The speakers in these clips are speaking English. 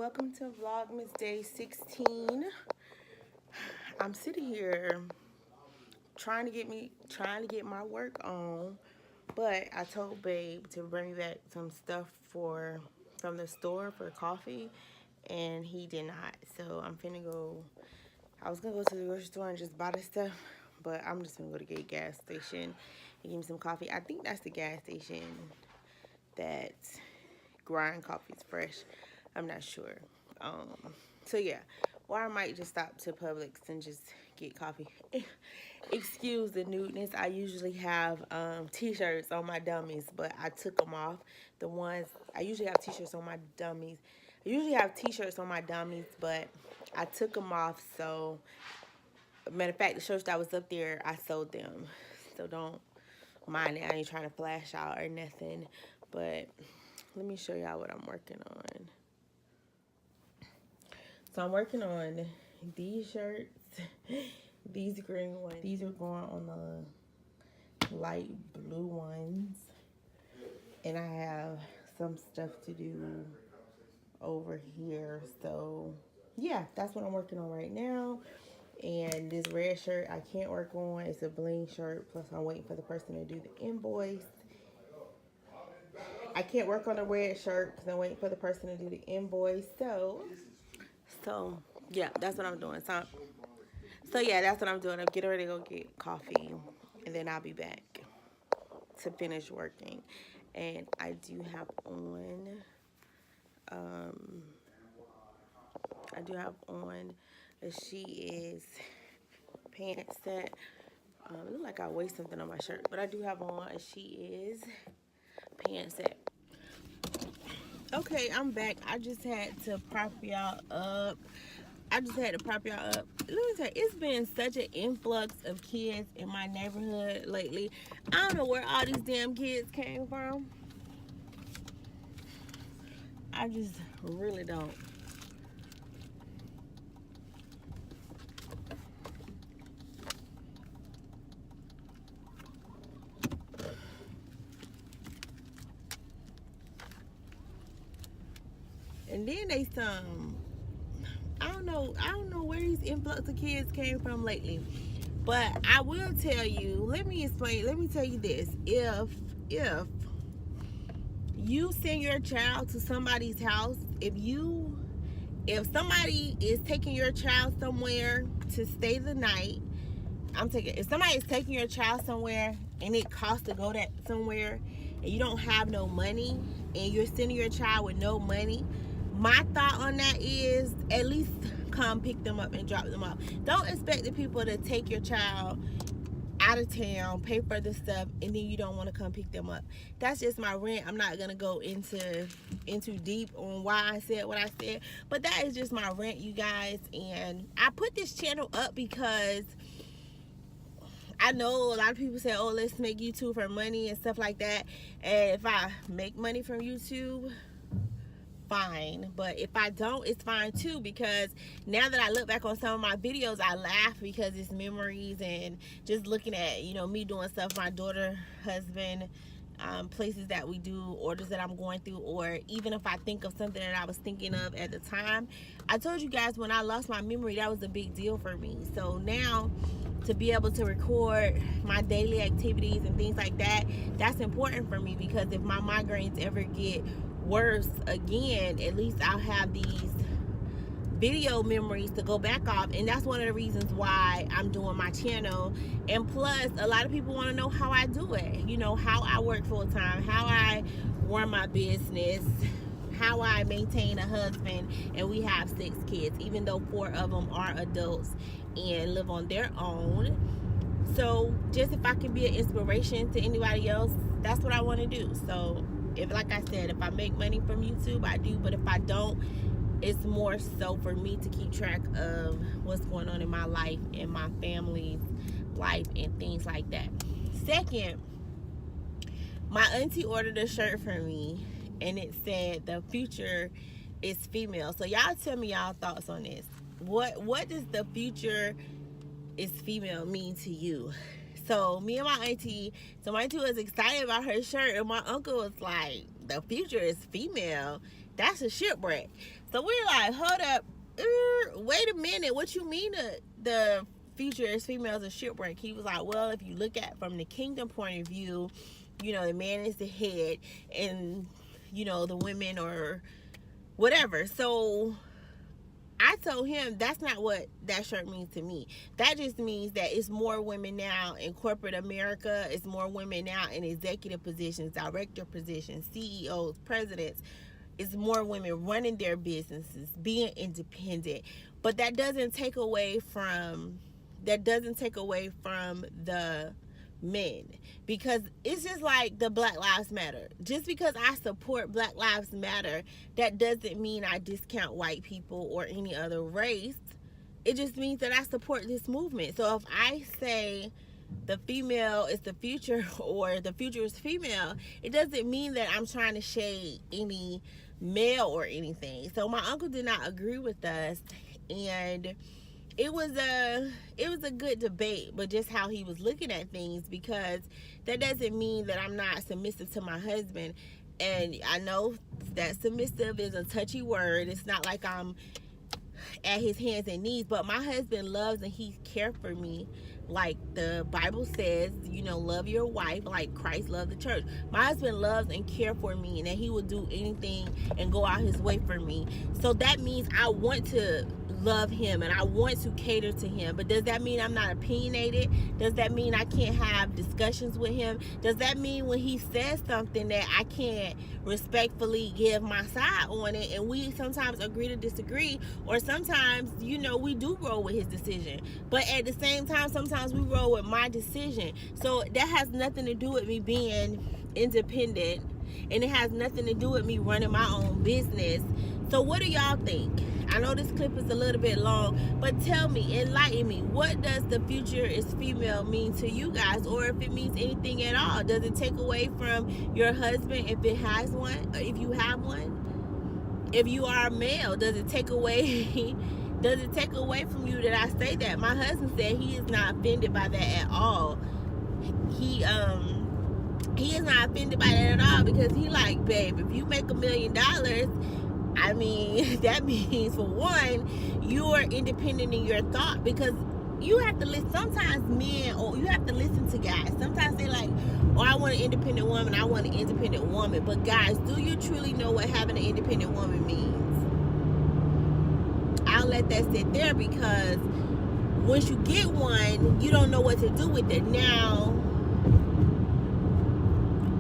welcome to Vlogmas Day 16. I'm sitting here trying to get my work on, but I told Babe to bring me back some stuff from the store for coffee, and he did not. So I'm finna go. I was gonna go to the grocery store and just buy the stuff, but I'm just gonna go to the gas station and get me some coffee. I think that's the gas station that grind coffee's fresh. I'm not sure. So yeah, or I might just stop to Publix and just get coffee. Excuse the nudeness. I usually have t-shirts on my dummies, but I took them off. The ones I usually have t-shirts on my dummies. I usually have t-shirts on my dummies, but I took them off. So matter of fact, the shirts that was up there, I sold them. So don't mind it. I ain't trying to flash out or nothing, but let me show y'all what I'm working on. So I'm working on these shirts, these green ones. These are going on the light blue ones. And I have some stuff to do over here. So yeah, that's what I'm working on right now. And this red shirt I can't work on. It's a bling shirt. Plus I'm waiting for the person to do the invoice. I can't work on the red shirt because I'm waiting for the person to do the invoice. So yeah, that's what I'm doing. So yeah, that's what I'm doing. I'm getting ready to go get coffee, and then I'll be back to finish working. And I do have on, a She Is pants set. It look like I waste something on my shirt, but I do have on a She Is pants set. Okay, I'm back. I just had to prop y'all up. Let me tell you, it's been such an influx of kids in my neighborhood lately. I don't know where all these damn kids came from. I just really don't. And then they I don't know where these influx of kids came from lately. But I will tell you, let me tell you this. If you send your child to somebody's house, if somebody is taking your child somewhere to stay the night, if somebody is taking your child somewhere and it costs to go somewhere and you don't have no money and you're sending your child with no money, my thought on that is at least come pick them up and drop them off. Don't expect the people to take your child out of town, pay for the stuff, and then you don't want to come pick them up. That's just my rant. I'm not gonna go into deep on why I said what I said, but that is just my rant, you guys. And I put this channel up because I know a lot of people say, oh, let's make YouTube for money and stuff like that. And if I make money from YouTube, fine. But if I don't, it's fine too, because now that I look back on some of my videos, I laugh because it's memories and just looking at, me doing stuff, my daughter, husband, places that we do, orders that I'm going through, or even if I think of something that I was thinking of at the time. I told you guys when I lost my memory, that was a big deal for me. So now to be able to record my daily activities and things like that, that's important for me, because if my migraines ever get worse again, at least I'll have these video memories to go back off. And that's one of the reasons why I'm doing my channel. And plus, a lot of people want to know how I do it, how I work full-time, how I run my business, how I maintain a husband, and we have 6 kids, even though 4 of them are adults and live on their own. So just if I can be an inspiration to anybody else, that's what I want to do. So like I said, if I make money from YouTube, I do. But if I don't, it's more so for me to keep track of what's going on in my life and my family's life and things like that. Second, my auntie ordered a shirt for me, and it said the future is female. So y'all tell me y'all thoughts on this. What does the future is female mean to you? So me and my auntie was excited about her shirt, and my uncle was like, the future is female? That's a shipwreck. So we're like, hold up, wait a minute, what you mean the future is females are shipwreck? He was like, well, if you look at from the kingdom point of view, you know, the man is the head and, you know, the women or whatever. So I told him that's not what that shirt means to me. That just means that it's more women now in corporate America. It's more women now in executive positions, director positions, CEOs, presidents. It's more women running their businesses, being independent. But that doesn't take away from the men, because it's just like the Black Lives Matter. Just because I support Black Lives Matter, that doesn't mean I discount white people or any other race. It just means that I support this movement. So if I say the female is the future or the future is female, it doesn't mean that I'm trying to shade any male or anything. So my uncle did not agree with us, and it was a good debate, but just how he was looking at things, because that doesn't mean that I'm not submissive to my husband. And I know that submissive is a touchy word. It's not like I'm at his hands and knees, but my husband loves and he cares for me like the Bible says, you know, love your wife like Christ loved the church. My husband loves and cares for me, and that he will do anything and go out his way for me. So that means I want to love him and I want to cater to him. But does that mean I'm not opinionated? Does that mean I can't have discussions with him? Does that mean when he says something that I can't respectfully give my side on it, and we sometimes agree to disagree, or sometimes, you know, we do roll with his decision, but at the same time sometimes we roll with my decision? So that has nothing to do with me being independent, and it has nothing to do with me running my own business. So what do y'all think? I know this clip is a little bit long, but tell me, enlighten me. What does the future is female mean to you guys? Or if it means anything at all. Does it take away from your husband if it has one? Or if you have one? If you are a male, does it take away from you that I say that? My husband said he is not offended by that at all. He is not offended by that at all, because he like, babe, if you make $1 million, I mean, that means, for one, you're independent in your thought, because you have to listen. Sometimes men, or you have to listen to guys. Sometimes they're like, oh, I want an independent woman, I want an independent woman. But guys, do you truly know what having an independent woman means? I'll let that sit there, because once you get one, you don't know what to do with it. Now,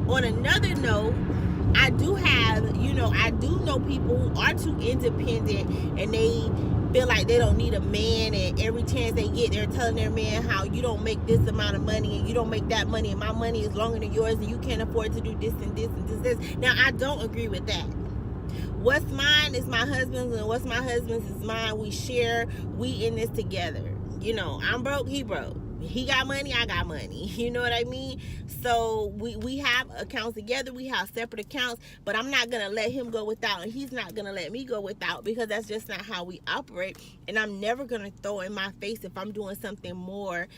on another note, I do know people who are too independent, and they feel like they don't need a man, and every chance they get, they're telling their man how you don't make this amount of money, and you don't make that money, and my money is longer than yours, and you can't afford to do this and this and this. Now, I don't agree with that. What's mine is my husband's, and what's my husband's is mine. We share, we in this together. You know, I'm broke, he broke. He got money, I got money. You know what I mean? So we have accounts together, we have separate accounts, but I'm not gonna let him go without, and he's not gonna let me go without, because that's just not how we operate. And I'm never gonna throw in my face if I'm doing something more,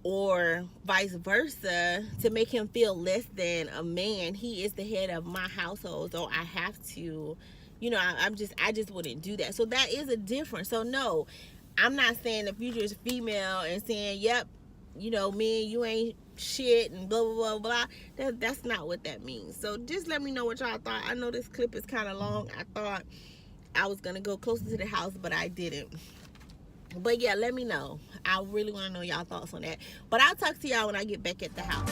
or vice versa, to make him feel less than a man. He is the head of my household, so I have to, you know, I just wouldn't do that. So that is a difference. So no, I'm not saying the future is female and saying, yep, you know, man, you ain't shit and blah, blah, blah, blah. That's not what that means. So just let me know what y'all thought. I know this clip is kind of long. I thought I was going to go closer to the house, but I didn't. But yeah, let me know. I really want to know y'all thoughts on that. But I'll talk to y'all when I get back at the house.